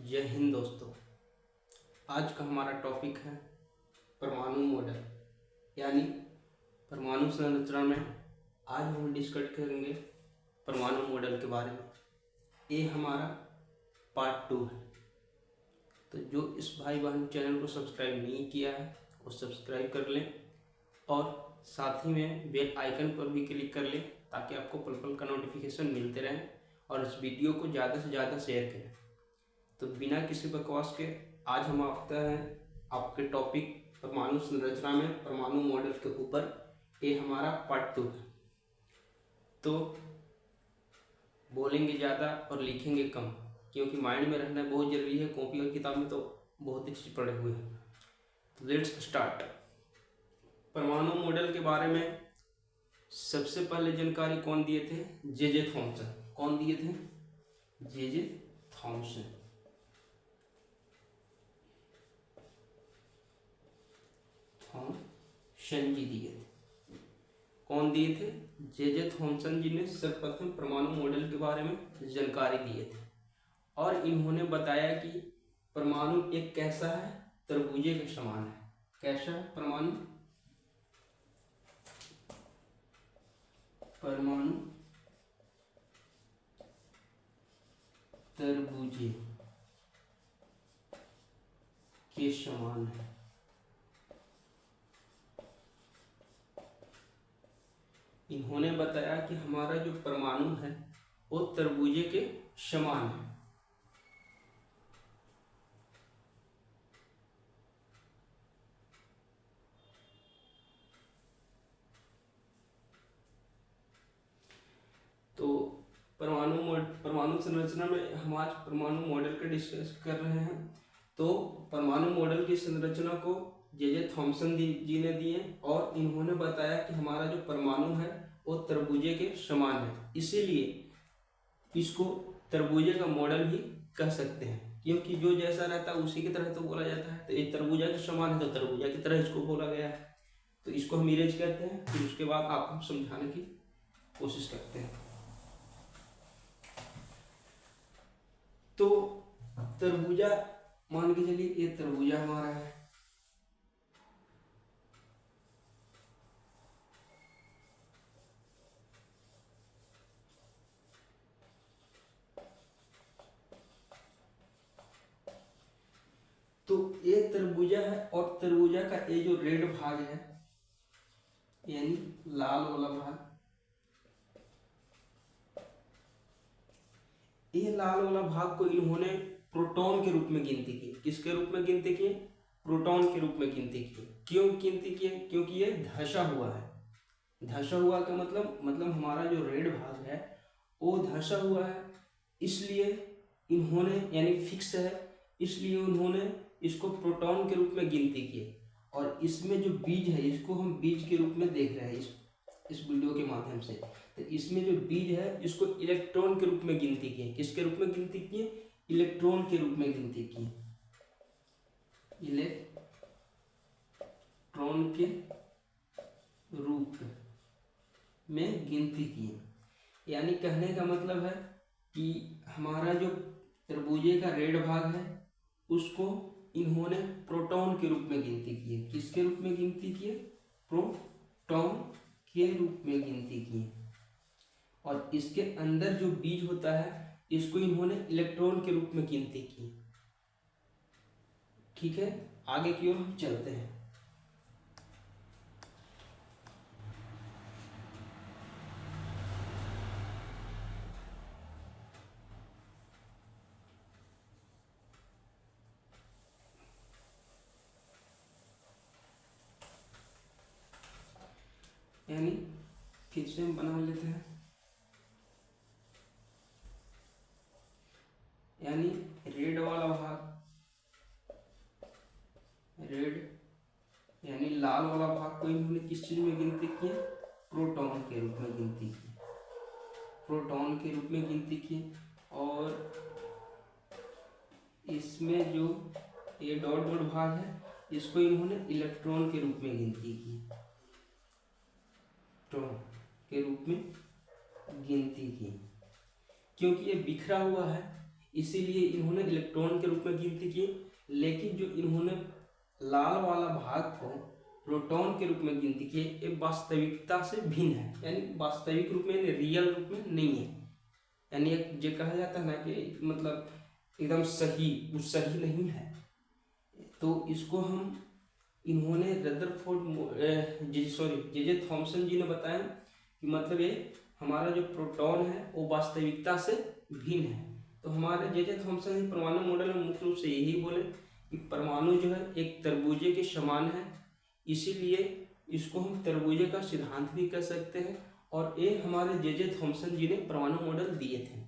जय हिंद दोस्तों। आज का हमारा टॉपिक है परमाणु मॉडल यानी परमाणु संरचना में। आज हम डिस्कस करेंगे परमाणु मॉडल के बारे में। ये हमारा पार्ट 2 है। तो जो इस भाई बहन चैनल को सब्सक्राइब नहीं किया है वो सब्सक्राइब कर लें और साथ ही में बेल आइकन पर भी क्लिक कर लें ताकि आपको पल पल का नोटिफिकेशन मिलते रहें और इस वीडियो को ज़्यादा से ज़्यादा शेयर करें। तो बिना किसी बकवास के आज हम आते हैं आपके टॉपिक परमाणु संरचना में परमाणु मॉडल के ऊपर। ये हमारा पार्ट 2 है। तो बोलेंगे ज़्यादा और लिखेंगे कम, क्योंकि माइंड में रहना बहुत ज़रूरी है। कॉपी और किताब में तो बहुत ही चीज़ पढ़े हुए हैं। तो लेट्स स्टार्ट। परमाणु मॉडल के बारे में सबसे पहले जानकारी कौन दिए थे? J Thomson. कौन दिए थे? J Thomson. थॉमसन जी दिए थे। कौन दिए थे? जे थॉमसन जी ने सर्वप्रथम परमाणु मॉडल के बारे में जानकारी दिए थे और इन्होंने बताया कि परमाणु एक कैसा है? तरबूजे के समान है। कैसा है परमाणु? परमाणु तरबूजे के समान है। इन्होंने बताया कि हमारा जो परमाणु है वो तरबूजे के समान है। तो परमाणु संरचना में हम आज परमाणु मॉडल का डिस्कस कर रहे हैं। तो परमाणु मॉडल की संरचना को जे थॉमसन जी ने दिए और इन्होंने बताया कि हमारा जो परमाणु है वो तरबूजे के समान है। इसीलिए इसको तरबूजे का मॉडल भी कह सकते हैं, क्योंकि जो जैसा रहता है उसी की तरह तो बोला जाता है। तो ये तरबूजा के समान है तो तरबूजा की तरह इसको बोला गया है। तो इसको हम इरेज कहते हैं। फिर उसके बाद आपको समझाने की कोशिश करते हैं। तो तरबूजा मान के चलिए ये तरबूजा हमारा है। तो ये तरबूजा है और तरबूजा का ये जो रेड भाग है यानी लाल वाला भाग, ये लाल वाला भाग को इन्होंने प्रोटॉन के रूप में गिनती की। किसके रूप में गिनती की? प्रोटॉन के रूप में गिनती की। क्यों गिनती की? क्योंकि ये धंसा हुआ है। धंसा हुआ का मतलब हमारा जो रेड भाग है वो धंसा हुआ है, इसलिए इन्होंने यानी फिक्स है, इसलिए उन्होंने इसको प्रोटॉन के रूप में गिनती की। और इसमें जो बीज है इसको हम बीज के रूप में देख रहे हैं इस वीडियो के माध्यम से। तो इसमें जो बीज है इसको इलेक्ट्रॉन के रूप में गिनती की है। किसके रूप में गिनती की है? इलेक्ट्रॉन के रूप में गिनती की है। इलेक्ट्रॉन के रूप में गिनती की है। यानी कहने का मतलब है कि हमारा जो तरबूजे का रेड भाग है उसको इन्होंने प्रोटॉन के रूप में गिनती की है। किसके रूप में गिनती की है? प्रोटॉन के रूप में गिनती की है। और इसके अंदर जो बीज होता है इसको इन्होंने इलेक्ट्रॉन के रूप में गिनती की। ठीक है, आगे की ओर हम चलते हैं। यानी फिर से हम बना लेते हैं। यानी रेड वाला भाग, रेड यानी लाल वाला भाग को इन्होंने किस चीज में गिनती की है? प्रोटॉन के रूप में गिनती की। प्रोटॉन के रूप में गिनती की। और इसमें जो ये डॉट डॉट भाग है इसको इन्होंने इलेक्ट्रॉन के रूप में गिनती की। के रूप में गिनती की, क्योंकि ये बिखरा हुआ है इसीलिए इन्होंने इलेक्ट्रॉन के रूप में गिनती की। लेकिन जो इन्होंने लाल वाला भाग को प्रोटॉन के रूप में गिनती की, ये वास्तविकता से भिन्न है, यानी वास्तविक रूप में, रियल रूप में नहीं है। यानी एक जो कहा जाता है ना कि मतलब एकदम सही, वो सही नहीं है। तो इसको हम इन्होंने रदरफोर्ड जे थॉमसन जी ने बताया कि मतलब ये हमारा जो प्रोटॉन है वो वास्तविकता से भिन्न है। तो हमारे जे थॉमसन परमाणु मॉडल में मुख्य रूप से यही बोले कि परमाणु जो है एक तरबूजे के समान है, इसीलिए इसको हम तरबूजे का सिद्धांत भी कह सकते हैं। और ये हमारे जे थॉमसन जी ने परमाणु मॉडल दिए थे।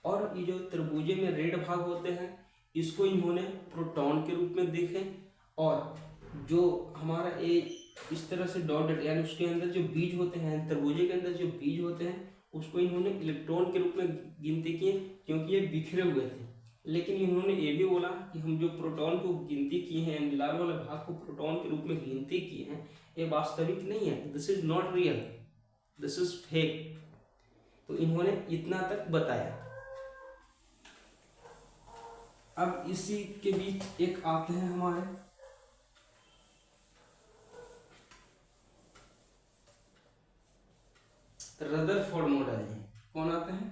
और ये जो तरबूजे में रेड भाग होते हैं, इसको इन्होंने प्रोटॉन के रूप में देखे। और जो हमारा ये इस तरह से डॉटेड, यानी उसके अंदर जो बीज होते हैं, तरबूजे के अंदर जो बीज होते हैं, उसको इन्होंने इलेक्ट्रॉन के रूप में गिनती किए, क्योंकि ये बिखरे हुए थे। लेकिन इन्होंने ये भी बोला कि हम जो प्रोटॉन को गिनती किए हैं, लाल वाले भाग को प्रोटॉन के रूप में गिनती किए हैं, ये वास्तविक नहीं है, this is not real, this is fake. तो इन्होंने इतना तक बताया। अब इसी के बीच एक आते हैं हमारे रदरफोर्ड मॉडल। कौन आते हैं?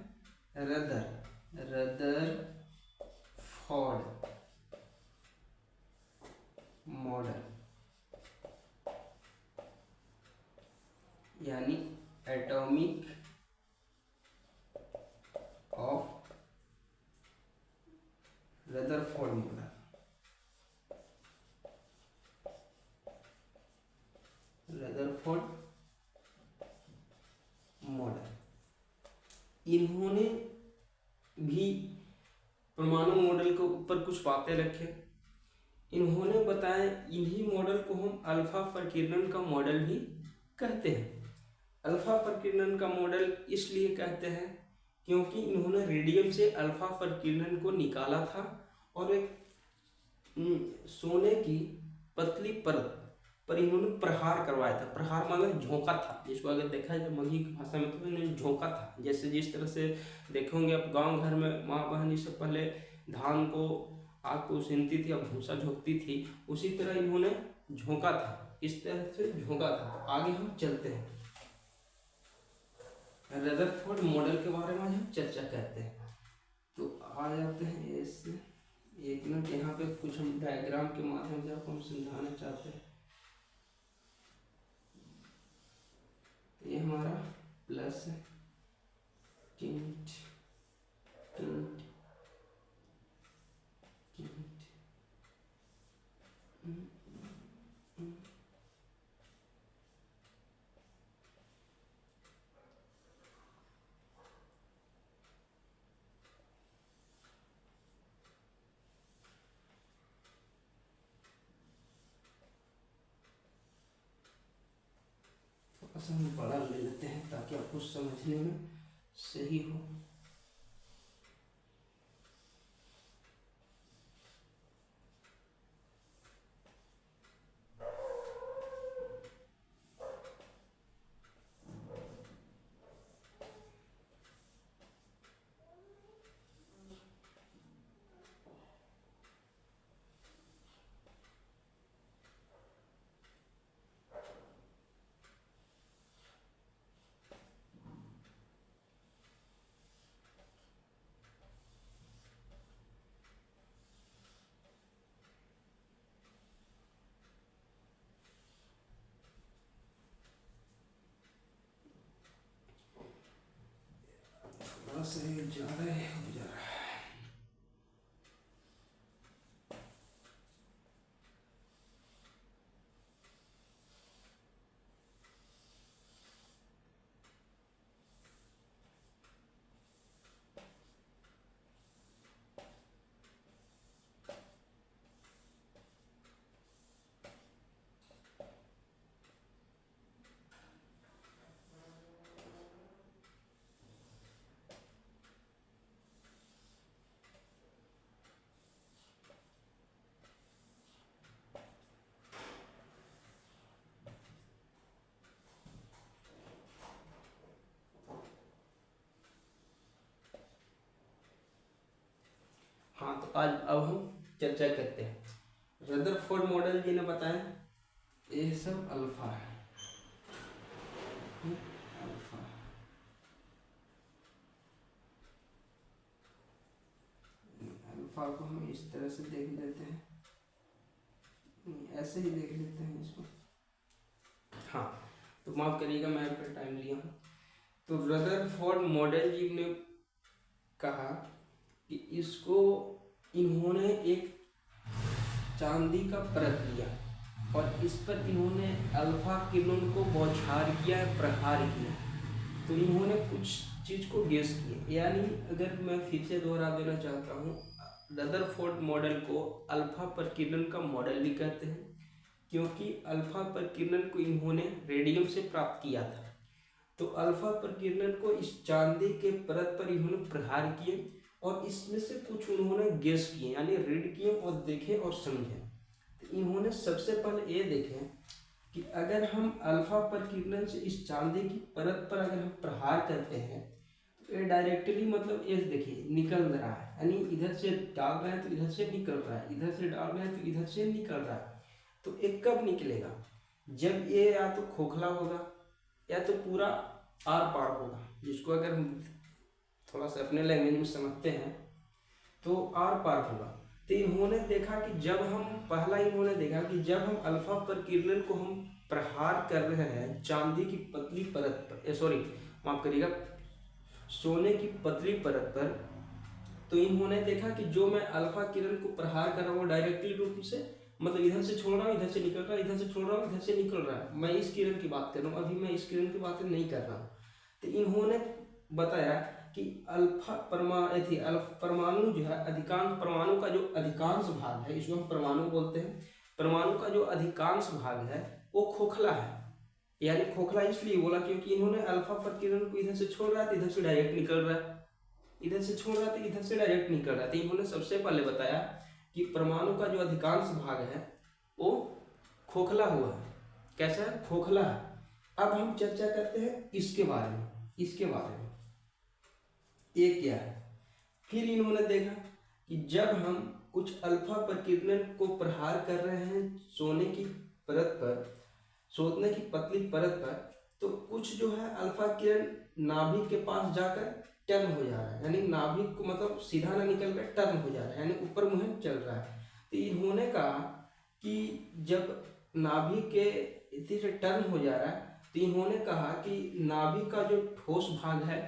रदरफोर्ड मॉडल, यानी atomic of Rutherford model. Rutherford model, इन्होंने भी परमाणु मॉडल के ऊपर कुछ बातें रखे। इन्होंने बताया इन्हीं मॉडल को हम अल्फा प्रकीर्णन का मॉडल भी कहते हैं। अल्फा प्रकीर्णन का मॉडल इसलिए कहते हैं क्योंकि इन्होंने रेडियम से अल्फा प्रकीर्णन को निकाला था और एक सोने की पतली परत पर इन्होंने प्रहार करवाया था। प्रहार मतलब झोंका था, जिसको अगर देखा जाए मगही की भाषा में तो इन्होंने झोंका था। जैसे जिस तरह से देखोगे आप गांव घर में माँ बहन इससे पहले धान को आग को उसीनती थी और भूसा झोंकती थी, उसी तरह इन्होंने झोंका था, इस तरह से झोंका था। आगे हम चलते हैं, रदरफोर्ड मॉडल के बारे में हम चर्चा करते हैं। तो आ जाते हैं ऐसे, एक मिनट, यहाँ पे कुछ हम डायग्राम के माध्यम से आपको हम समझाना चाहते हैं। ये हमारा प्लस है, टिंट टिंट टिंट, थोड़ा सा हम बड़ा ले लेते हैं ताकि आपको समझने में सही हो। थोड़ा सा ज़्यादा हो जा रहा है। हाँ, तो आज अब हम चर्चा करते हैं। रदरफोर्ड मॉडल जी ने बताया ये सब अल्फा है, अल्फा। अल्फा को हम इस तरह से देख लेते हैं, ऐसे ही देख लेते हैं इसको। हाँ, तो माफ करिएगा मैं आपका टाइम लिया हूँ। तो रदरफोर्ड मॉडल जी ने कहा कि इसको इन्होंने एक चांदी का परत लिया और इस पर इन्होंने अल्फा किरणों को बौछार किया, प्रहार किया। तो इन्होंने कुछ चीज को गेस किया, यानी अगर मैं फिर से दोहरा देना चाहता हूँ, रदरफोर्ड मॉडल को अल्फा प्रकीर्णन का मॉडल भी कहते हैं, क्योंकि अल्फा प्रकीर्णन को इन्होंने रेडियम से प्राप्त किया था। तो अल्फा प्रकीर्णन को इस चांदी के परत पर इन्होंने प्रहार किए और इसमें से कुछ उन्होंने गेस किए, यानी रीड किए और देखे और समझे। तो इन्होंने सबसे पहले ये देखे कि अगर हम अल्फा प्रकीर्णन से इस चांदी की परत पर अगर हम प्रहार करते हैं तो ये डायरेक्टली मतलब ये देखिए निकल रहा है, यानी इधर से डाल रहे हैं तो इधर से निकल रहा है, इधर से डाल रहे हैं तो इधर से निकल रहा है। तो एक कब निकलेगा, जब ये या तो खोखला होगा या तो पूरा आर पार होगा, जिसको अगर हम थोड़ा सा अपने लैंग्वेज में समझते हैं तो आर पार होगा। तो इन्होंने देखा कि जब हम इन्होंने देखा कि जब हम अल्फा प्रकीर्णन को हम प्रहार कर रहे हैं चांदी की पतली परत पर, सॉरी माफ करिएगा, सोने की पतली परत पर, तो इन्होंने देखा कि जो मैं अल्फा किरण को प्रहार कर रहा हूँ डायरेक्टली रूप से, मतलब इधर से छोड़ रहा हूँ, इधर से निकल रहा है, इधर से छोड़ रहा हूँ, इधर से निकल रहा है। मैं इस किरण की बात कर रहा हूँ, अभी मैं इस किरण की बात नहीं कर रहा हूँ। तो इन्होंने बताया कि परमाणु जो है, अधिकांश परमाणु का जो अधिकांश भाग है, इसको हम परमाणु बोलते हैं, परमाणु का जो अधिकांश भाग है वो खोखला है। यानी खोखला इसलिए बोला क्योंकि इन्होंने अल्फा प्रकीर्णन को इधर से छोड़ रहा है तो इधर से डायरेक्ट निकल रहा है, इधर से छोड़ रहा है तो इधर से डायरेक्ट निकल रहा है। तो इन्होंने सबसे पहले बताया कि परमाणु का जो अधिकांश भाग है वो खोखला हुआ है। कैसा है? खोखला है। अब हम चर्चा करते हैं इसके बारे में, ये क्या है। फिर इन्होंने देखा कि जब हम कुछ अल्फा प्रकीर्णन को प्रहार कर रहे हैं सोने की परत पर, सोने की पतली परत पर, तो कुछ जो है अल्फा किरण नाभिक के पास जाकर टर्न हो जा रहा है, यानी नाभिक को मतलब सीधा ना निकल कर टर्न हो जा रहा है, यानी ऊपर मुंह चल रहा है। तो इन्होंने कहा कि जब नाभिक के इसी से टर्न हो जा रहा है, तो इन्होंने कहा कि नाभिक का जो ठोस भाग है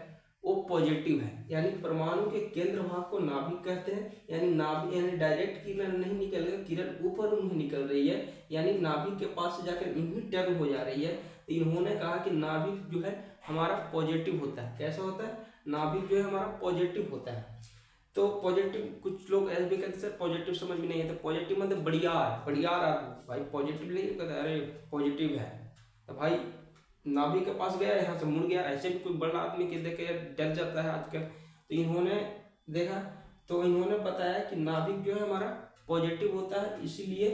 वो पॉजिटिव है, यानी परमाणु के केंद्र भाग को नाभिक कहते हैं। यानी नाभिक यानी डायरेक्ट किरण नहीं निकलेगा, किरण ऊपर उन्हें निकल रही है, यानी नाभिक के पास से जाकर इन्हीं टर्न हो जा रही है। तो इन्होंने कहा कि नाभिक जो है हमारा पॉजिटिव होता है। कैसा होता है? नाभिक जो है हमारा पॉजिटिव होता है। तो पॉजिटिव, कुछ लोग ऐसे भी कहते हैं सर पॉजिटिव समझ में नहीं है, तो पॉजिटिव मतलब बढ़ियार आदमी, भाई पॉजिटिव नहीं कहते, अरे पॉजिटिव है तो भाई नाभिक के पास गया, यहाँ से मुड़ गया। ऐसे भी कोई बड़ा आदमी के देख के डर जाता है आजकल। तो इन्होंने देखा, तो इन्होंने बताया कि नाभिक जो है हमारा पॉजिटिव होता है, इसीलिए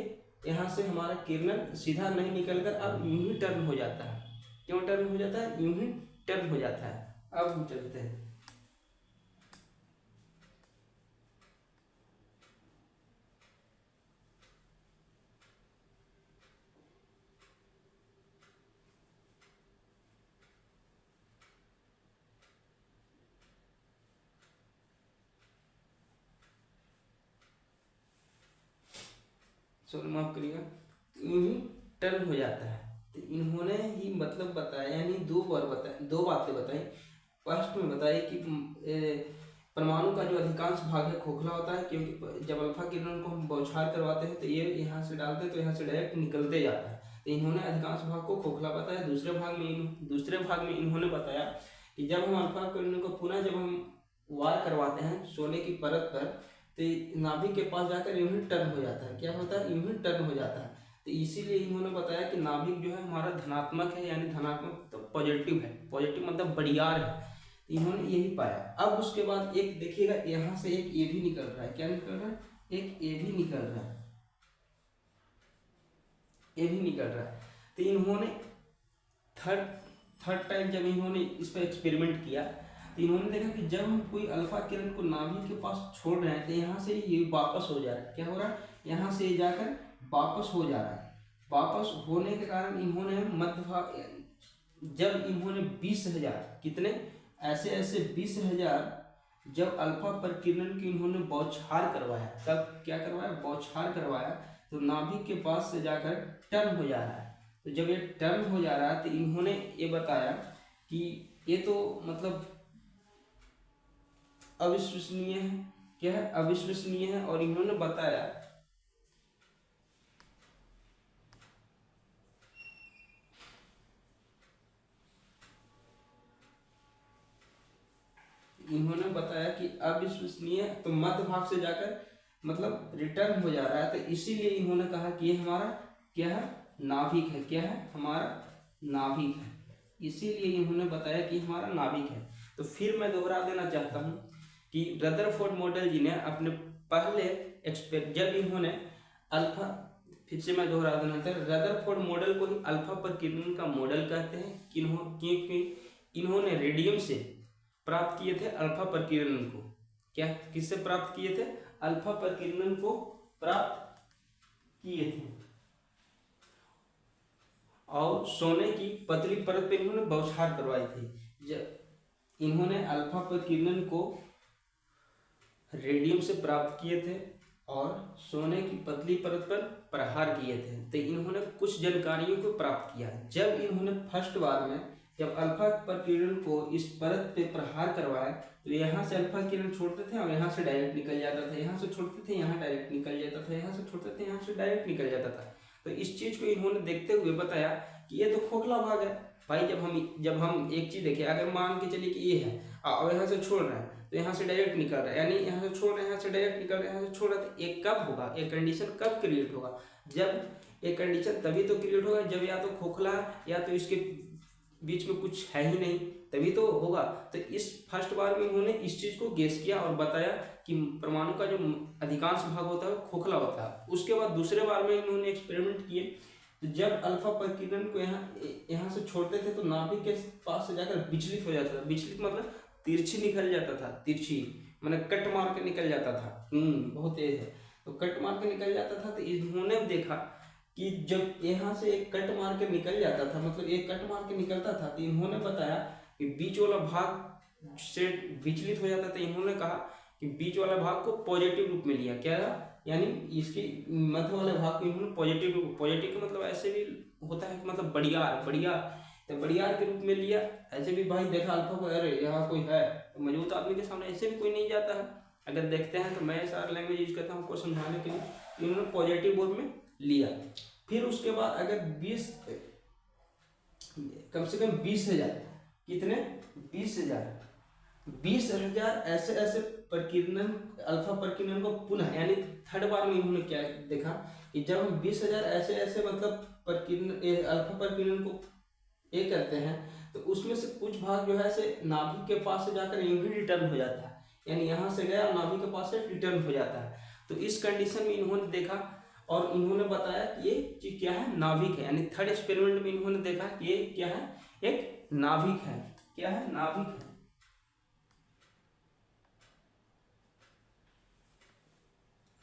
यहाँ से हमारा किरण सीधा नहीं निकलकर अब यूं ही टर्न हो जाता है। क्यों टर्न हो जाता है? यूं ही टर्न हो जाता है। अब हम चलते हैं। सॉरी माफ करिएगा, यूं ही टर्न हो जाता है। तो इन्होंने ही मतलब बताया, यानी दो बातें बताई। फर्स्ट में बताई कि परमाणु का जो अधिकांश भाग है खोखला होता है, क्योंकि जब अल्फा किरण को हम बौछार करवाते हैं तो ये यहाँ से डालते हैं तो यहाँ से डायरेक्ट निकलते जाता है। तो इन्होंने अधिकांश भाग को खोखला बताया। दूसरे भाग में इन्होंने बताया कि जब हम अल्फा किरण को पुनः जब हम वार करवाते हैं सोने की परत पर, तो नाभिक के पास जाकर यूं ही टर्न हो जाता है। क्या होता है? यूं ही टर्न हो जाता है। तो इसीलिए इन्होंने बताया कि नाभिक जो है हमारा धनात्मक है, यानी धनात्मक तो पॉजिटिव है, पॉजिटिव मतलब बढ़ियार है। इन्होंने यही पाया। अब उसके बाद एक देखिएगा, यहाँ से एक ए भी निकल रहा है। क्या निकल रहा है? एक ए भी निकल रहा है, ए भी निकल रहा है। तो इन्होंने थर्ड टाइम जब इन्होंने इस पर एक्सपेरिमेंट किया तो इन्होंने देखा कि जब हम कोई अल्फा किरण को नाभिक के पास छोड़ रहे हैं तो यहाँ से ये वापस हो जा रहा है। क्या हो रहा है? यहाँ से जाकर वापस हो जा रहा है। वापस होने के कारण इन्होंने मध्य भाग, जब इन्होंने 20,000 कितने ऐसे 20,000 जब अल्फा प्रकीर्णन की इन्होंने बौछार करवाया, तब क्या करवाया? बौछार करवाया, तो नाभिक के पास से जाकर टर्न हो जा रहा है। तो जब ये टर्न हो जा रहा है तो इन्होंने ये बताया कि ये तो मतलब अविश्वसनीय है। क्या है? अविश्वसनीय है। और इन्होंने बताया कि अविश्वसनीय, तो मध्य भाग से जाकर मतलब रिटर्न हो जा रहा है। तो इसीलिए इन्होंने कहा कि ये हमारा क्या है? नाभिक है। क्या है? हमारा नाभिक है। इसीलिए इन्होंने बताया कि हमारा नाभिक है। तो फिर मैं दोहरा देना चाहता हूँ कि रदरफोर्ड मॉडल जी ने अपने पहले जब इन्होंने अल्फा, फिर से मैं दोहरा देना चाहता हूँ, रदरफोर्ड मॉडल को ही अल्फा प्रकीर्णन का मॉडल कहते हैं। क्योंकि इन्होंने रेडियम से प्राप्त किए थे अल्फा प्रकीर्णन को। क्या? किससे प्राप्त किए थे? अल्फा प्रकीर्णन को प्राप्त किए थे। और सोने की पतली परत पे इन्होंने बौछार करवाई थी। जब इन्होंने अल्फा प्रकीर्णन को रेडियम से प्राप्त किए थे और सोने की पतली परत पर प्रहार किए थे, तो इन्होंने कुछ जानकारियों को प्राप्त किया। जब इन्होंने फर्स्ट बार में जब अल्फा प्रकीर्णन को इस परत पे प्रहार करवाया, तो यहाँ से अल्फा किरण छोड़ते थे और यहाँ से डायरेक्ट निकल जाता था, यहाँ से छोड़ते थे यहाँ डायरेक्ट निकल जाता था, यहाँ से छोड़ते थे यहाँ से डायरेक्ट निकल जाता था। तो इस चीज को इन्होंने देखते हुए बताया कि ये तो खोखला भाग है भाई। जब हम एक चीज देखें, अगर मान के चलिए कि ये है और यहाँ से छोड़ रहे हैं तो यहाँ से डायरेक्ट निकल रहा है, यानी यहाँ से छोड़ रहे हैं यहाँ से डायरेक्ट निकल रहे हैं, यहाँ से छोड़ रहे हैं, तो एक कब होगा? एक कंडीशन कब क्रिएट होगा? जब एक कंडीशन तभी तो क्रिएट होगा जब या तो खोखला या तो इसके बीच में कुछ है ही नहीं, तभी तो होगा। तो इस फर्स्ट बार में इन्होंने इस चीज को गेस किया और बताया कि परमाणु का जो अधिकांश भाग होता है वो खोखला होता है। उसके बाद दूसरे बार में इन्होंने एक्सपेरिमेंट किए, तो जब अल्फा प्रकीर्णन को यहाँ से छोड़ते थे तो नाभिक के पास से जाकर विचलित हो जाता था। विचलित मतलब तिरछी निकल जाता था, तिरछी मतलब कट मार के निकल जाता था। बहुत तेज है, तो कट मार के निकल जाता था। तो इन्होंने देखा कि जब यहाँ से एक कट मार के निकल जाता था, मतलब एक कट मार के निकलता था, तो इन्होंने बताया कि बीच वाला भाग से विचलित हो जाता था। इन्होंने कहा कि बीच वाला भाग को पॉजिटिव रूप में लिया। क्या? यानी इसके मध्य वाले भाग को इन्होंने पॉजिटिव रूप, पॉजिटिव का मतलब ऐसे भी होता है कि मतलब बढ़ियार, तो बढ़ियार के रूप में लिया। ऐसे भी भाई देखा अल्फा को, अरे यहाँ कोई है, तो मौजूद आदमी के सामने ऐसे भी कोई नहीं जाता है। अगर देखते हैं तो मैं सारा लैंग्वेज यूज करता हूँ आपको समझाने के लिए, इन्होंने पॉजिटिव रूप में लिया। फिर उसके बाद अगर 20 कम से कम 20,000, कितने? 20,000 ऐसे प्रकीर्णन अल्फा प्रकीर्णन को पुनः, यानी थर्ड बार में इन्होंने क्या देखा कि जब हम 20,000 ऐसे मतलब प्रकीर्णन अल्फा प्रकीर्णन को ये करते हैं, तो उसमें से कुछ भाग जो है से नाभिक के पास से जाकर यूं ही रिटर्न हो जाता है, यानी यहाँ से गया नाभिक के पास से रिटर्न हो जाता है। तो इस कंडीशन में इन्होंने देखा और इन्होंने बताया कि ये चीज क्या है? नाभिक है। यानी थर्ड एक्सपेरिमेंट में इन्होंने देखा कि ये क्या है? एक नाभिक है। क्या है? नाभिक है।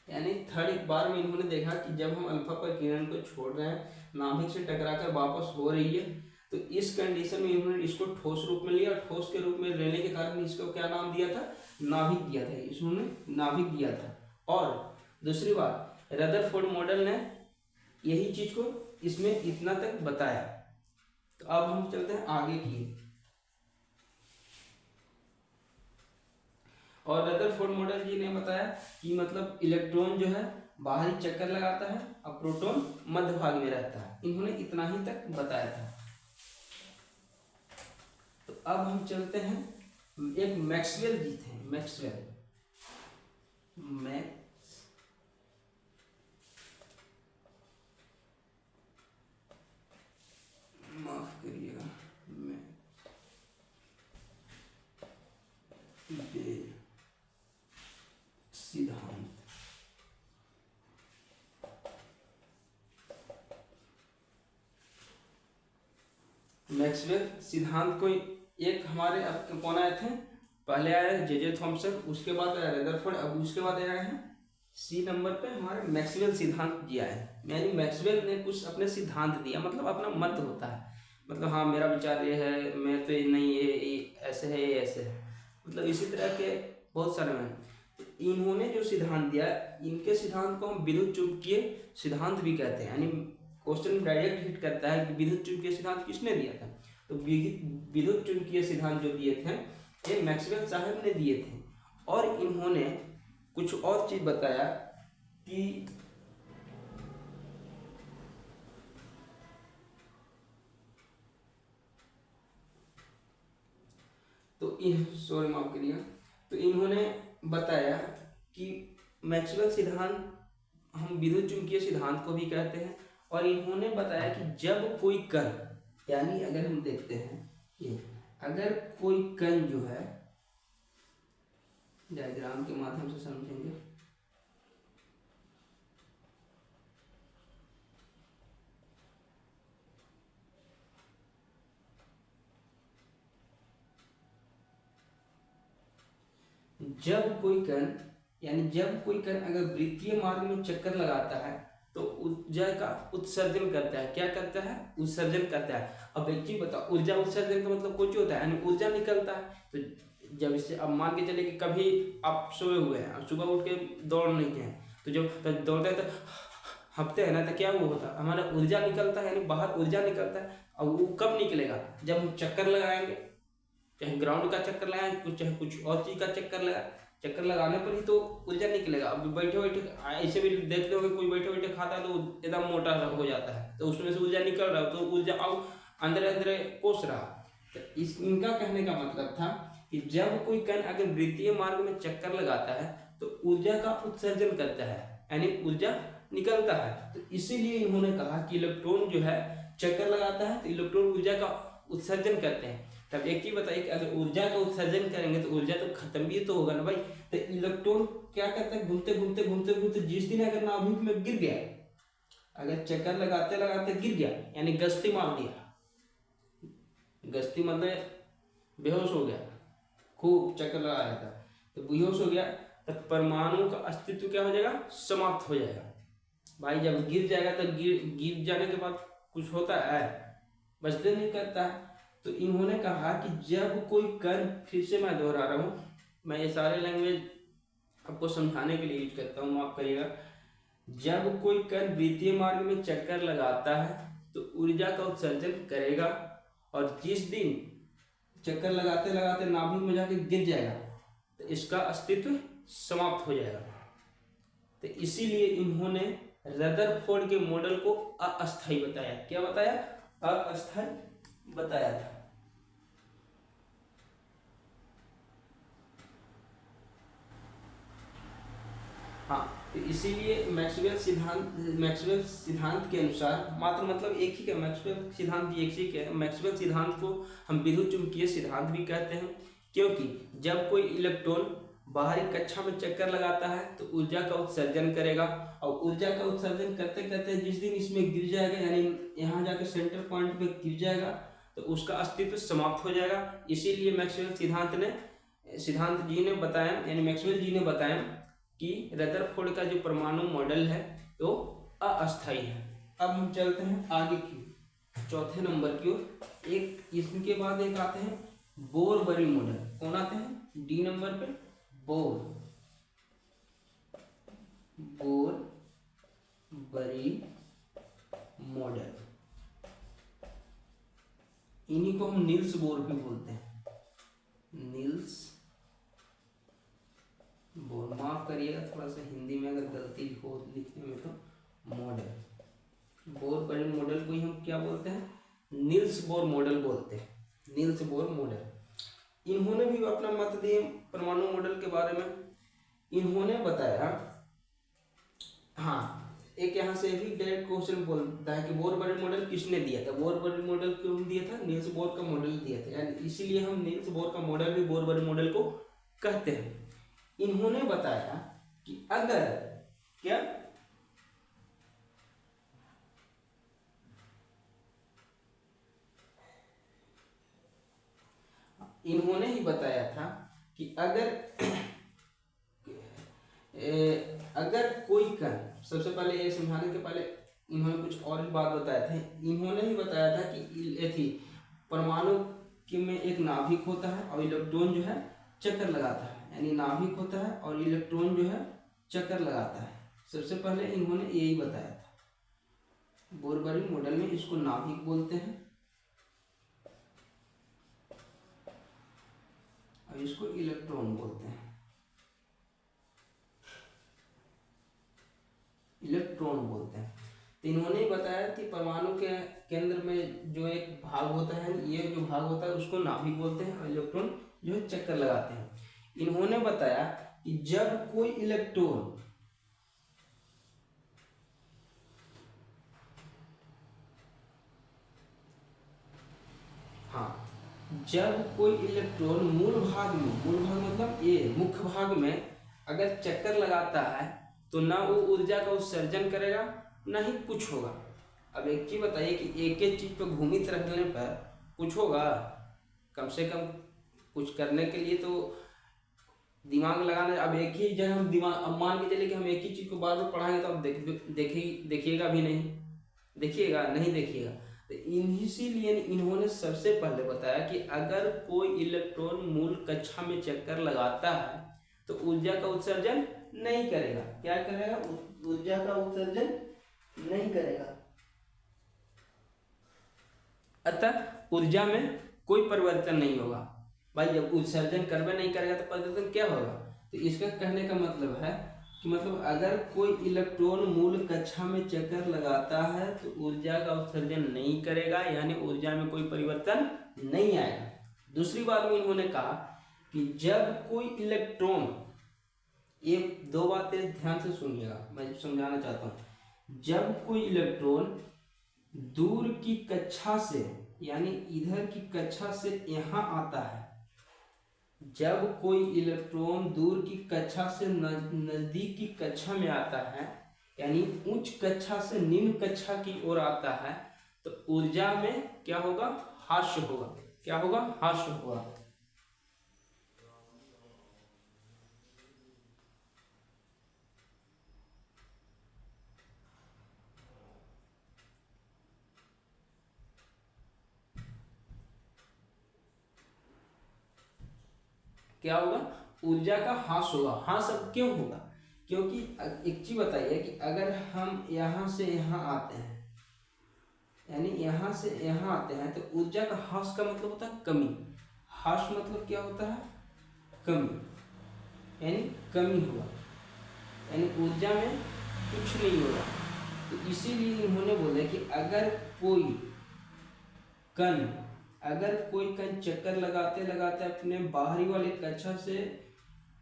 यानी थर्ड बार में इन्होंने देखा कि जब हम अल्फा प्रकीर्णन को छोड़ रहे हैं, नाभिक से टकराकर वापस हो रही है, तो इस कंडीशन में इन्होंने इसको ठोस रूप में लिया। ठोस के रूप में लेने के कारण इसको क्या नाम दिया था? नाभिक दिया था। इसने नाभिक दिया था। और दूसरी बात, रदरफोर्ड मॉडल ने यही चीज को इसमें इतना तक बताया। तो अब हम चलते हैं आगे की। और रदरफोर्ड मॉडल जी ने बताया कि मतलब इलेक्ट्रॉन जो है बाहरी चक्कर लगाता है और प्रोटॉन मध्य भाग में रहता है। इन्होंने इतना ही तक बताया था। तो अब हम चलते हैं, एक मैक्सवेल जी थे, मैक्सवेल, माफ करिएगा, सिद्धांत। मैक्सवेल सिद्धांत को एक हमारे कौन आए थे? पहले आया है जे थॉमसन, उसके बाद आया रदरफोर्ड, अब उसके बाद आया है सी नंबर पे हमारे मैक्सवेल सिद्धांत दिया है। यानी मैक्सवेल ने कुछ अपने सिद्धांत दिया, मतलब अपना मत होता है, मतलब हाँ मेरा विचार ये है, मैं तो नहीं ये ऐसे है, ये ऐसे है, मतलब इसी तरह के बहुत सारे हैं। तो इन्होंने जो सिद्धांत दिया, इनके सिद्धांत को हम विद्युत चुंबकीय सिद्धांत भी कहते हैं। यानी क्वेश्चन डायरेक्ट हिट करता है कि विद्युत चुंबकीय सिद्धांत किसने दिया था, तो विद्युत चुंबकीय सिद्धांत जो दिए थे ये मैक्सवेल साहब ने दिए थे। और इन्होंने कुछ और चीज बताया कि तो सॉरी माफ करिए, तो इन्होंने बताया कि मैक्सवेल सिद्धांत हम विद्युत चुंबकीय सिद्धांत को भी कहते हैं। और इन्होंने बताया कि जब कोई कण, यानी अगर हम देखते हैं कि अगर कोई कण जो है, डायग्राम के माध्यम से समझेंगे, जब कोई कण, यानी जब कोई कण अगर वृत्तीय मार्ग में चक्कर लगाता है तो ऊर्जा का उत्सर्जन करता है। क्या करता है? उत्सर्जन करता है। अब एक चीज बताओ, ऊर्जा उत्सर्जन का मतलब कुछ होता है, यानी ऊर्जा निकलता है। तो जब इससे अब मान के चले कि कभी आप सोए हुए हैं, अब सुबह उठ के दौड़ नहीं गए, तो जब दौड़ते हैं तो हफ्ते है ना, तो क्या वो होता है, हमारा ऊर्जा निकलता है, यानी बाहर ऊर्जा निकलता है। अब वो कब निकलेगा? जब हम चक्कर लगाएंगे, चाहे ग्राउंड का चक्कर लगाएं, कुछ चाहे कुछ और चीज का चक्कर लगाए, चक्कर लगाने पर ही तो ऊर्जा निकलेगा। अब बैठे बैठे ऐसे भी देखते हो कोई बैठे बैठे खाता है तो एकदम मोटा हो जाता है, तो उसमें से ऊर्जा निकल रहा है, तो ऊर्जा अब अंदर अंदर कोस रहा। तो इनका कहने का मतलब था कि जब कोई कण अगर वृत्तीय मार्ग में चक्कर लगाता है तो ऊर्जा का उत्सर्जन करता है, यानी ऊर्जा निकलता है। तो इसीलिए इन्होंने कहा कि इलेक्ट्रॉन जो है चक्कर लगाता है तो इलेक्ट्रॉन ऊर्जा का उत्सर्जन करते हैं। तब एक चीज बताइए कि अगर ऊर्जा का उत्सर्जन करेंगे तो ऊर्जा तो खत्म भी तो होगा ना भाई। तो इलेक्ट्रॉन क्या करता है, घूमते घूमते घूमते घूमते जिस दिन अगर नाभिक में गिर गया, अगर चक्कर लगाते लगाते गिर गया, यानी गश्ती मार दिया, गश्ती मतलब बेहोश हो गया, खूब चक्कर लगा रहा था तो बेहोश हो गया, तो परमाणु का अस्तित्व क्या हो जाएगा? समाप्त हो जाएगा। भाई जब गिर जाएगा तो गिर जाने के बाद कुछ होता है, बचते नहीं करता है। तो इन्होंने कहा कि जब कोई कण, फिर से मैं दोहरा रहा हूँ, मैं ये सारे लैंग्वेज आपको समझाने के लिए यूज करता हूँ, माफ करिएगा। जब कोई कण वृत्तीय मार्ग में चक्कर लगाता है तो ऊर्जा का उत्सर्जन करेगा, और जिस दिन चक्कर लगाते लगाते नाभिक में जाके गिर जाएगा तो इसका अस्तित्व समाप्त हो जाएगा। तो इसीलिए इन्होंने रदरफोर्ड के मॉडल को अस्थायी बताया। क्या बताया? अस्थायी बताया था। हाँ, तो इसीलिए मैक्सवेल सिद्धांत के अनुसार, मात्र मतलब एक ही का मैक्सवेल सिद्धांत एक ही है। मैक्सवेल सिद्धांत को हम विद्युत चुंबकीय सिद्धांत भी कहते हैं, क्योंकि जब कोई इलेक्ट्रॉन बाहरी कक्षा में चक्कर लगाता है तो ऊर्जा का उत्सर्जन करेगा, और ऊर्जा का उत्सर्जन करते करते जिस दिन इसमें गिर जाएगा, यानी यहाँ जाकर सेंटर पॉइंट पे गिर जाएगा, तो उसका अस्तित्व समाप्त हो जाएगा। इसीलिए मैक्सवेल सिद्धांत जी ने बताया, यानी मैक्सवेल जी ने बताया कि रदरफोर्ड का जो परमाणु मॉडल है वो अस्थायी है। अब हम चलते हैं आगे की, चौथे नंबर की ओर। एक इसके बाद एक आते हैं बोर-बरी मॉडल। कौन आते हैं? डी नंबर पे बोर-बरी मॉडल। इन्हीं को हम नील्स बोर भी बोलते हैं, नील्स बोर। माफ करिएगा थोड़ा सा हिंदी में अगर गलती हो लिखने में, तो मॉडल, बोर-बरी मॉडल को ही हम क्या बोलते हैं? नील्स बोर मॉडल बोलते हैं, नील्स बोर मॉडल। इन्होंने भी अपना मत दिए परमाणु मॉडल के बारे में। इन्होंने बताया, हाँ एक यहाँ से भी डायरेक्ट क्वेश्चन बोलता है कि बोर-बरी मॉडल किसने दिया था? बोर-बरी मॉडल क्यों दिया था? नील्स बोर का मॉडल दिया था, यानी इसीलिए हम नील्स बोर का मॉडल भी बोर-बरी मॉडल को कहते हैं। इन्होंने बताया कि अगर क्या इन्होंने ही बताया था कि अगर कोई कण, सबसे पहले ये समझाने के पहले इन्होंने कुछ और भी बात बताया था। इन्होंने ही बताया था कि परमाणु में एक नाभिक होता है और इलेक्ट्रॉन जो है चक्कर लगाता है, यानी नाभिक होता है और इलेक्ट्रॉन जो है चक्कर लगाता है। सबसे पहले इन्होंने यही बताया था। बोरबरी मॉडल में इसको नाभिक बोलते हैं और इसको इलेक्ट्रॉन बोलते हैं, इलेक्ट्रॉन बोलते हैं। तो इन्होंने बताया कि परमाणु के केंद्र में जो एक भाग होता है, ये जो भाग होता है उसको नाभिक बोलते हैं और इलेक्ट्रॉन जो है चक्कर लगाते हैं। इन्होंने बताया कि जब कोई इलेक्ट्रॉन जब कोई इलेक्ट्रॉन मूल भाग मतलब ये मुख्य भाग में अगर चक्कर लगाता है तो ना वो ऊर्जा का उत्सर्जन करेगा ना ही कुछ होगा। अब एक चीज बताइए कि एक एक चीज पर घूमित रहने पर कुछ होगा? कम से कम कुछ करने के लिए तो दिमाग लगाना। अब एक ही जगह हम दिमाग, अब मान के चले कि हम एक ही चीज को बार बार पढ़ाएंगे तो अब देखिएगा भी नहीं, नहीं देखिएगा। तो इसीलिए इन्होंने सबसे पहले बताया कि अगर कोई इलेक्ट्रॉन मूल कक्षा में चक्कर लगाता है तो ऊर्जा का उत्सर्जन नहीं करेगा। क्या करेगा? ऊर्जा का उत्सर्जन नहीं करेगा। अतः ऊर्जा में कोई परिवर्तन नहीं होगा। भाई जब उत्सर्जन करवे नहीं करेगा तो परिवर्तन क्या होगा? तो इसका कहने का मतलब है कि अगर कोई इलेक्ट्रॉन मूल कक्षा में चक्कर लगाता है तो ऊर्जा का उत्सर्जन नहीं करेगा, यानी ऊर्जा में कोई परिवर्तन नहीं आएगा। दूसरी बात में इन्होंने कहा कि जब कोई इलेक्ट्रॉन, ये दो बातें ध्यान से सुनिएगा, मैं समझाना चाहता हूँ। जब कोई इलेक्ट्रॉन दूर की कक्षा से, यानी इधर की कक्षा से यहाँ आता है, जब कोई इलेक्ट्रॉन दूर की कक्षा से नजदीक की कक्षा में आता है, यानी उच्च कक्षा से निम्न कक्षा की ओर आता है, तो ऊर्जा में क्या होगा? ह्रास होगा। क्या होगा? ह्रास होगा। क्या होगा? ऊर्जा का ह्रास होगा। ह्रास अब क्यों होगा? क्योंकि एक चीज बताइए कि अगर हम यहाँ से यहाँ आते हैं, यानी यहाँ से यहाँ आते हैं, तो ऊर्जा का ह्रास का मतलब होता है कमी। ह्रास मतलब क्या होता है? कमी, यानी कमी होगा, यानी ऊर्जा में कुछ नहीं होगा। तो इसीलिए इन्होंने बोला कि अगर कोई कण चक्कर लगाते लगाते अपने बाहरी वाले कक्षा से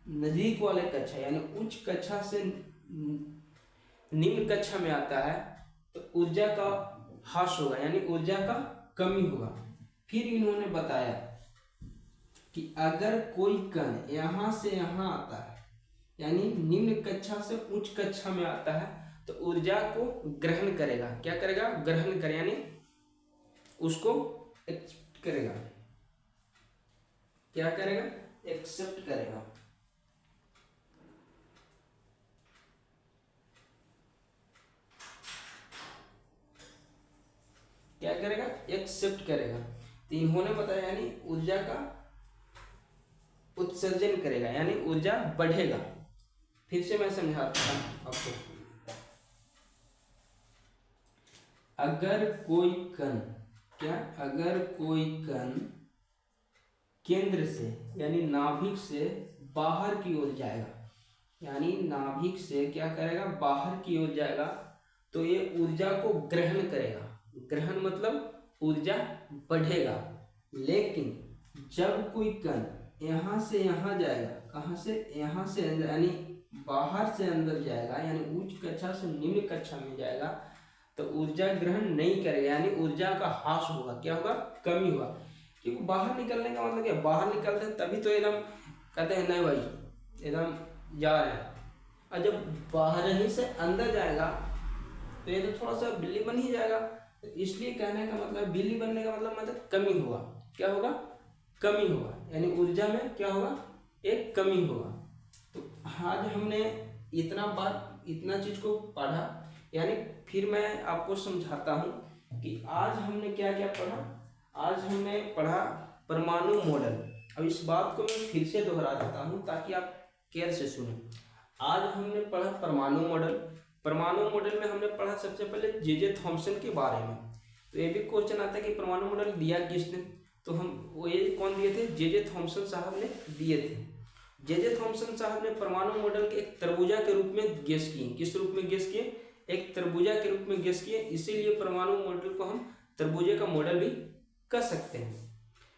नजदीक वाले कक्षा, यानी उच्च कक्षा से निम्न कक्षा में आता है, तो ऊर्जा का ह्रास होगा, यानी ऊर्जा का कमी होगा। फिर इन्होंने बताया कि अगर कोई कण यहाँ से यहाँ आता है, यानी निम्न कक्षा से उच्च कक्षा में आता है, तो ऊर्जा को ग्रहण करेगा। क्या करेगा? ग्रहण करेगा, यानी उसको एक्सेप्ट करेगा। क्या करेगा? एक्सेप्ट करेगा। क्या करेगा? एक्सेप्ट करेगा। तो इन्होंने बताया यानी ऊर्जा का उत्सर्जन करेगा, यानी ऊर्जा बढ़ेगा। फिर से मैं समझाता हूं आपको। अगर कोई कण केंद्र से, यानी नाभिक से बाहर की ओर जाएगा, यानी नाभिक से क्या करेगा? बाहर की ओर जाएगा, तो ये ऊर्जा को ग्रहण करेगा। ग्रहण मतलब ऊर्जा बढ़ेगा। लेकिन जब कोई कण यहाँ से यहाँ जाएगा, कहाँ से? यहाँ से अंदर, यानी बाहर से अंदर जाएगा, यानी उच्च कक्षा से निम्न कक्षा में जाएगा, तो ऊर्जा ग्रहण नहीं करेगा, यानी ऊर्जा का ह्रास होगा। क्या होगा? कमी होगा। क्योंकि बाहर निकलने का मतलब क्या? बाहर निकलते हैं तभी तो एकदम कहते हैं नहीं भाई एकदम जा रहे हैं, और जब बाहर ही से अंदर जाएगा तो ये तो थोड़ा सा बिल्ली बन ही जाएगा। तो इसलिए कहने का मतलब, बिल्ली बनने का मतलब कमी होगा। क्या होगा? कमी होगा, यानी ऊर्जा में क्या होगा? एक कमी होगा। तो आज हमने इतना चीज को पढ़ा, यानी फिर मैं आपको समझाता हूँ कि आज हमने क्या क्या पढ़ा। आज हमने पढ़ा परमाणु मॉडल। अब इस बात को मैं फिर से दोहरा देता हूँ ताकि आप केयर से सुने। आज हमने पढ़ा परमाणु मॉडल। परमाणु मॉडल में हमने पढ़ा सबसे पहले जे थॉम्सन के बारे में। तो ये भी क्वेश्चन आता है कि परमाणु मॉडल दिया किसने, तो हम वो ये कौन दिए थे, जे थॉम्सन साहब ने दिए थे। जे थॉम्सन साहब ने परमाणु मॉडल के एक तरबूजा के रूप में गेस किए। किस रूप में गेस किए, एक तरबूजा के रूप में गेस किए। इसीलिए परमाणु मॉडल को हम तरबूजे का मॉडल भी कह सकते हैं।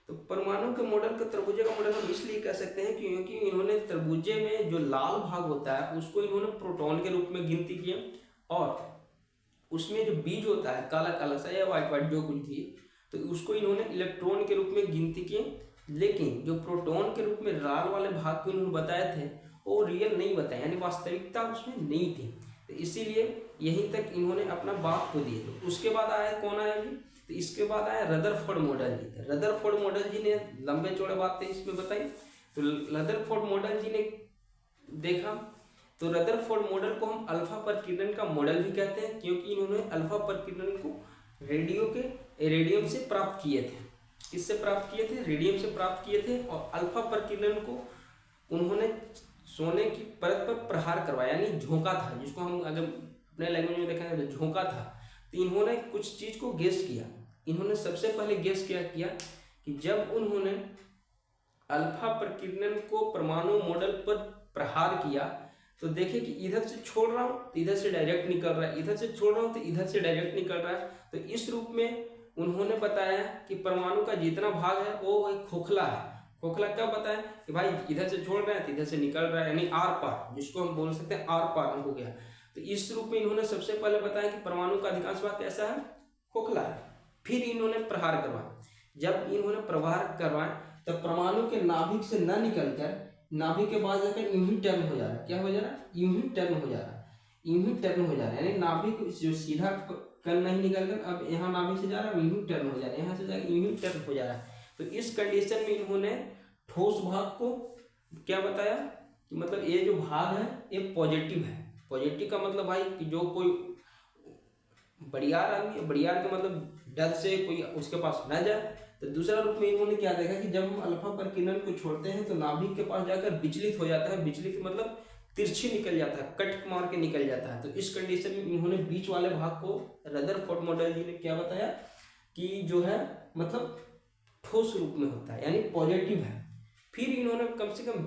तो परमाणु के मॉडल का तरबूजे का मॉडल हम इसलिए कह सकते हैं क्योंकि इन्होंने तरबूजे में जो लाल भाग होता है उसको इन्होंने प्रोटॉन के रूप में गिनती किया, और उसमें जो बीज होता है काला काला सा या व्हाइट व्हाइट जो कुछ भी, तो उसको इन्होंने इलेक्ट्रॉन के रूप में गिनती किए। लेकिन जो प्रोटॉन के रूप में लाल वाले भाग को इन्होंने बताए थे वो रियल नहीं बताए, यानी वास्तविकता उसमें नहीं थी। तो इसीलिए यहीं तक इन्होंने अपना बात को दिए। तो उसके बाद आया कौन आया अभी, तो इसके बाद आया रदरफोर्ड मॉडल जी। रदरफोर्ड मॉडल जी ने लंबे चौड़े बातें इसमें बताई। तो रदरफोर्ड मॉडल जी ने देखा, तो रदरफोर्ड मॉडल को हम अल्फा प्रकीर्णन का मॉडल भी कहते हैं क्योंकि इन्होंने अल्फा प्रकीर्णन को रेडियम से प्राप्त किए थे। किससे प्राप्त किए थे, रेडियम से प्राप्त किए थे। और अल्फा प्रकीर्णन को उन्होंने सोने की परत पर प्रहार करवाया, यानी झोंका था, जिसको हम अगर अपने लैंग्वेज में देखेंगे तो झोंका था। तो इन्होंने कुछ चीज को गेस किया। इन्होंने सबसे पहले गेस क्या किया कि जब उन्होंने अल्फा प्रकीर्णन को परमाणु मॉडल पर प्रहार किया तो देखे कि इधर से छोड़ रहा हूँ तो इधर से डायरेक्ट निकल रहा है, इधर से छोड़ रहा हूँ तो इधर से डायरेक्ट निकल रहा है। तो इस रूप में उन्होंने बताया कि परमाणु का जितना भाग है वो एक खोखला है। खोखला कब बताया कि भाई इधर से छोड़ रहा है तो इधर से निकल रहा है, यानी आर पार, जिसको हम बोल सकते हैं आर पार हो गया। तो इस रूप में इन्होंने सबसे पहले बताया कि परमाणु का अधिकांश भाग कैसा है, खोखला है। फिर इन्होंने प्रहार करवाया। जब इन्होंने प्रहार करवाया तब परमाणु के नाभिक से न निकलकर नाभिक के बाद जाकर यूं ही टर्न हो जा रहा है। क्या हो जा रहा है, यूं ही टर्न हो जा रहा है, यूं ही टर्न हो जा रहा है, यानी नाभिक जो सीधा कण नहीं निकलकर अब यहाँ नाभिक से जा रहा है, यूं ही टर्न हो जा रहा है, यहाँ से जाकर यूं ही टर्न हो जा रहा है। तो इस कंडीशन में इन्होंने ठोस भाग को क्या बताया कि मतलब ये जो भाग है ये पॉजिटिव है। पॉजिटिव का मतलब भाई कि जो कोई बड़ियार आदमी है, बड़ियार का मतलब डर से कोई उसके पास न जाए। तो दूसरा रूप में इन्होंने क्या देखा कि जब हम अल्फा प्रकीर्णन को छोड़ते हैं तो नाभिक के पास जाकर विचलित हो जाता है। विचलित मतलब तिरछी निकल जाता है, कट मार के निकल जाता है। तो इस कंडीशन में इन्होंने बीच वाले भाग को रदरफोर्ड मॉडल जी ने क्या बताया कि जो है मतलब ठोस रूप में होता है, यानी पॉजिटिव है। फिर इन्होंने कम से कम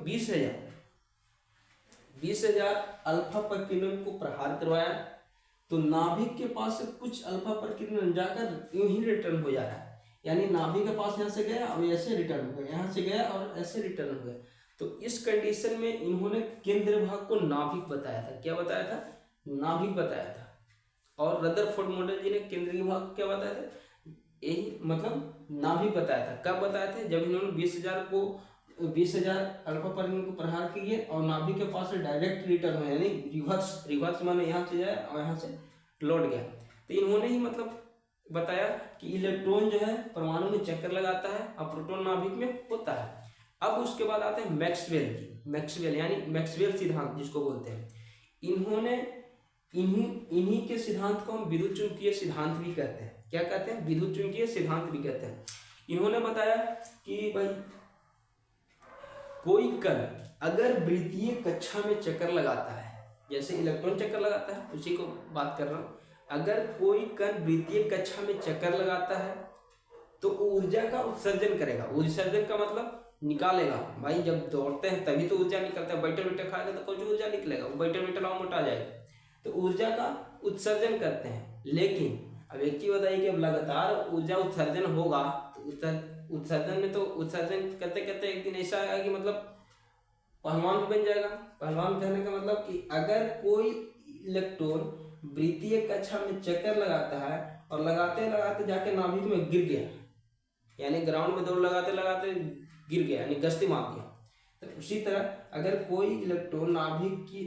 20,000 अल्फा प्रकीर्णन को प्रहार करवाया। तो नाभिक के पास से कुछ अल्फा प्रकीर्णन जाकर यूं ही रिटर्न हो जा रहा है, यानी नाभिक के पास यहाँ से गया और ऐसे रिटर्न हो गया, यहाँ से गया और ऐसे रिटर्न हो गया। तो इस कंडीशन में इन्होंने केंद्र भाग को नाभिक बताया था। क्या बताया था, नाभिक बताया था। और रदरफोर्ड मॉडल जी ने केंद्रीय भाग को क्या बताया था, यही मतलब नाभिक बताया था। कब बताया था, जब इन्होंने 20,000 अल्फा प्रकीर्णन को प्रहार किए और नाभिक के पास से डायरेक्ट रिटर्न हो, यानी रिवर्स माने यहाँ से जाए और यहाँ से लौट गया। तो इन्होंने ही मतलब बताया कि इलेक्ट्रॉन जो है परमाणु में चक्कर लगाता है और प्रोटॉन नाभिक में होता है। अब उसके बाद आते हैं मैक्सवेल जी। मैक्सवेल यानी मैक्सवेल सिद्धांत जिसको बोलते हैं। इन्होंने इन्हीं के सिद्धांत को हम विद्युत चुंबकीय सिद्धांत भी कहते हैं। क्या कहते हैं, विद्युत चुंबकीय सिद्धांत भी कहते हैं। इन्होंने बताया कि भाई कोई कण अगर वृत्तीय कक्षा में चक्कर लगाता है, जैसे इलेक्ट्रॉन चक्कर लगाता है उसी को बात कर रहा हूँ, अगर कोई कण वृत्तीय कक्षा में चक्कर लगाता है तो ऊर्जा का उत्सर्जन करेगा। उत्सर्जन का मतलब निकालेगा। भाई जब दौड़ते हैं तभी तो ऊर्जा निकलता है, बैठे बैठे खाएगा तो कुछ ऊर्जा निकलेगा, वो बैठे बैठे लाओ मोटा जाएगा। तो ऊर्जा का उत्सर्जन करते हैं। लेकिन अब एक चीज बताइए कि अब लगातार ऊर्जा उत्सर्जन होगा तो उत्सर्जन में तो उत्सर्जन करते करते एक दिन ऐसा आएगा कि मतलब पहलवान भी बन जाएगा। पहलवान कहने का मतलब कि अगर कोई इलेक्ट्रॉन वृत्तीय कक्षा में चक्कर लगाता है और लगाते लगाते जाके नाभिक में गिर गया, यानी ग्राउंड में दौड़ लगाते लगाते गिर गया, यानी गश्ती मार दिया। तो उसी तरह अगर कोई इलेक्ट्रॉन नाभिक की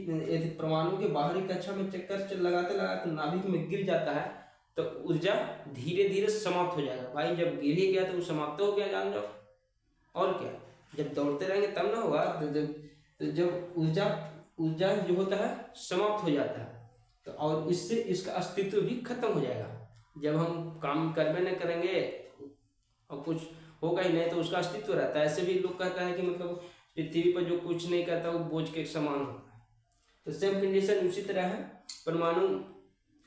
परमाणु के बाहरी कक्षा में चक्कर लगाते लगाते नाभिक में गिर जाता है तो ऊर्जा धीरे धीरे समाप्त हो जाएगा। भाई जब गिर ही गया तो वो समाप्त हो गया, जान जाओ। और क्या, जब दौड़ते रहेंगे तब ना होगा। तो जब ऊर्जा ऊर्जा जो होता है समाप्त हो जाता है, तो और इससे इसका अस्तित्व भी खत्म हो जाएगा। जब हम काम करने न करेंगे और कुछ होगा ही नहीं तो उसका अस्तित्व रहता है। ऐसे भी लोग कहता है कि मतलब पृथ्वी पर जो कुछ नहीं करता वो बोझ के समान होता है। तो सेम कंडीशन उसी तरह है। परमाणु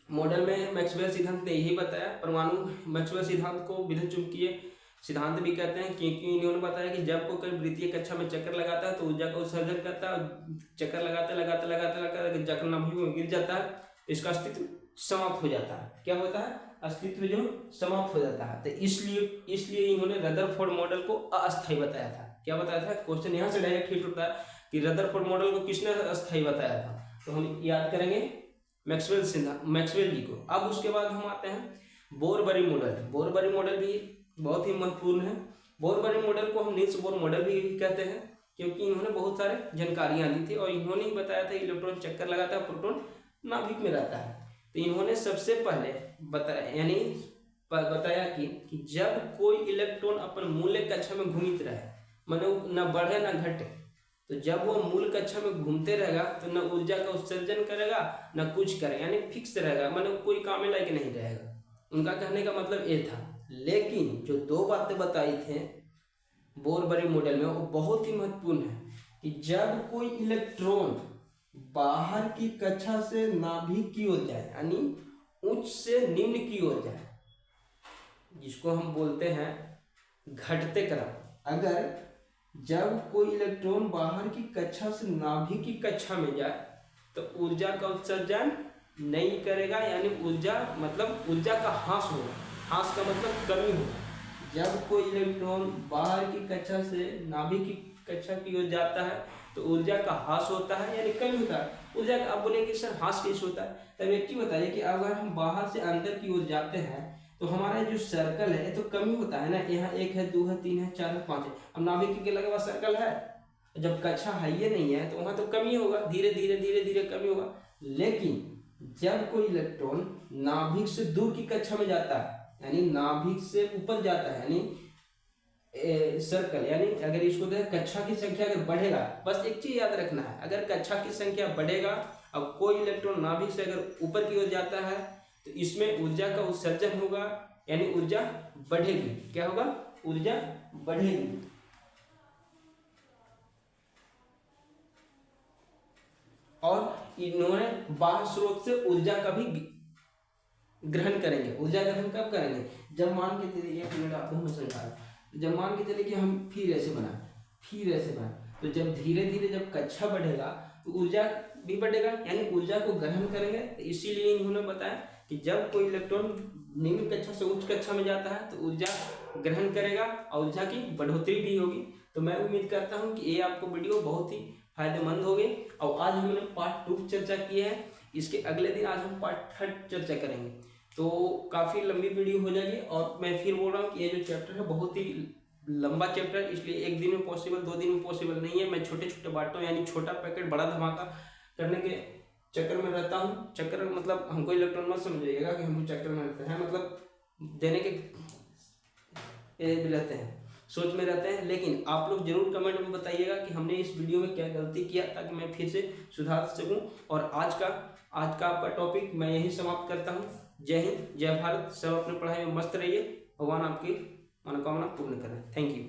मॉडल में मैक्सवेल सिद्धांत ने यही बताया। परमाणु मैक्सवेल सिद्धांत को विद्युत चुंबकीय सिद्धांत भी कहते हैं, क्योंकि इन्होंने बताया कि जब कोई वृत्तीय कक्षा में चक्कर लगाता है तो ऊर्जा का उत्सर्जन करता है, चक्कर लगाते लगाते लगाते लगाते चक्कर नाभि में गिर जाता है, इसका अस्तित्व समाप्त हो जाता है। क्या होता है? अस्तित्व जो समाप्त हो जाता है। तो इसलिए इन्होंने रदरफोर्ड मॉडल को अस्थायी बताया था। क्या बताया था? क्वेश्चन यहाँ से डायरेक्ट हिट होता है कि रदरफोर्ड मॉडल को किसने अस्थायी बताया था। तो हम याद करेंगे मैक्सवेल जी को। अब उसके बाद हम आते हैं बोर-बरी मॉडल। बोर-बरी मॉडल भी बहुत ही महत्वपूर्ण है। बोर-बरी मॉडल को हम नील्स बोर मॉडल भी कहते हैं, क्योंकि इन्होंने बहुत सारे जानकारियां दी थी और इन्होंने ही बताया था इलेक्ट्रॉन चक्कर लगाता है, प्रोटॉन नाभिक में रहता है। तो इन्होंने सबसे पहले बताया कि जब कोई इलेक्ट्रॉन अपन मूल कक्षा में घूमित रहे, माने न बढ़े न घटे, तो जब वो मूल कक्षा में घूमते रहेगा तो न ऊर्जा का उत्सर्जन करेगा न कुछ करेगा, यानी फिक्स रहेगा, माने कोई काम में लायक नहीं रहेगा। उनका कहने का मतलब ये था। लेकिन जो दो बातें बताई थे बोर-बरी मॉडल में वो बहुत ही महत्वपूर्ण है कि जब कोई इलेक्ट्रॉन बाहर की कक्षा से नाभिक की ओर जाए, यानी उच्च से निम्न की ओर जाए, जिसको हम बोलते हैं घटते क्रम। अगर जब कोई इलेक्ट्रॉन बाहर की कक्षा से नाभिक की कक्षा में जाए तो ऊर्जा का उत्सर्जन नहीं करेगा, यानी ऊर्जा का ह्रास होगा। ह्रास का मतलब कमी होगा। जब कोई इलेक्ट्रॉन बाहर की कक्षा से नाभिक की कक्षा की ओर जाता है तो ऊर्जा का ह्रास होता है, यानी कमी होता है ऊर्जा का। आप बोलेंगे सर ह्रास कैसे होता है? तब एक चीज बताइए कि अगर हम बाहर से अंदर की ओर जाते हैं तो हमारा जो सर्कल है तो कमी होता है ना। यहाँ 1 है, 2 है, 3 है, 4 है, 5 है। अब नाभिक के लगे हुआ सर्कल है, जब कक्षा है ये नहीं है तो वहां तो कमी होगा, धीरे धीरे कमी होगा। लेकिन जब कोई इलेक्ट्रॉन नाभिक से दूर की कक्षा में जाता है, यानी नाभिक से ऊपर जाता है, यानी सर्कल, यानी अगर इसको देखें कक्षा की संख्या अगर बढ़ेगा, बस एक चीज याद रखना है, अगर कक्षा की संख्या बढ़ेगा, अब कोई इलेक्ट्रॉन नाभिक से अगर ऊपर की ओर जाता है तो इसमें ऊर्जा का उत्सर्जन होगा, यानी ऊर्जा बढ़ेगी। क्या होगा? ऊर्जा बढ़ेगी। और इन्होंने बाह्य स्रोत से ऊर्जा का भी ग्रहण करेंगे। ऊर्जा ग्रहण कब करेंगे? जब मान के चलिए, एक मिनट आप जब मान के चलिए कि हम फिर ऐसे बना, तो जब धीरे धीरे जब कक्षा बढ़ेगा तो ऊर्जा भी बढ़ेगा, यानी ऊर्जा को ग्रहण करेंगे। तो इसीलिए इन्होंने बताया कि जब कोई इलेक्ट्रॉन निम्न कक्षा से उच्च कक्षा में जाता है तो ऊर्जा ग्रहण करेगा और ऊर्जा की बढ़ोतरी भी होगी। तो मैं उम्मीद करता हूँ कि ये आपको वीडियो बहुत ही फायदेमंद होगी। और आज हमने पार्ट 2 चर्चा की है, इसके अगले दिन आज हम पार्ट 3 चर्चा करेंगे। तो काफ़ी लंबी वीडियो हो जाएगी। और मैं फिर बोल रहा हूँ कि ये जो चैप्टर है बहुत ही लंबा चैप्टर है, इसलिए एक दिन में पॉसिबल, 2 दिन में पॉसिबल नहीं है। मैं छोटे छोटे बांटता हूँ, यानी छोटा पैकेट बड़ा धमाका करने के चक्कर में रहता हूँ। चक्कर मतलब हमको इलेक्ट्रॉन मत समझिएगा कि हमको चक्कर में रहते हैं, मतलब देने के भी रहते हैं, सोच में रहते हैं। लेकिन आप लोग जरूर कमेंट में बताइएगा कि हमने इस वीडियो में क्या गलती किया, ताकि मैं फिर से सुधार सकूं। और आज का आपका टॉपिक मैं यही समाप्त करता हूं। जय हिंद, जय भारत। सब अपने पढ़ाई में मस्त रहिए। भगवान आपकी मनोकामना पूर्ण करें। Thank you.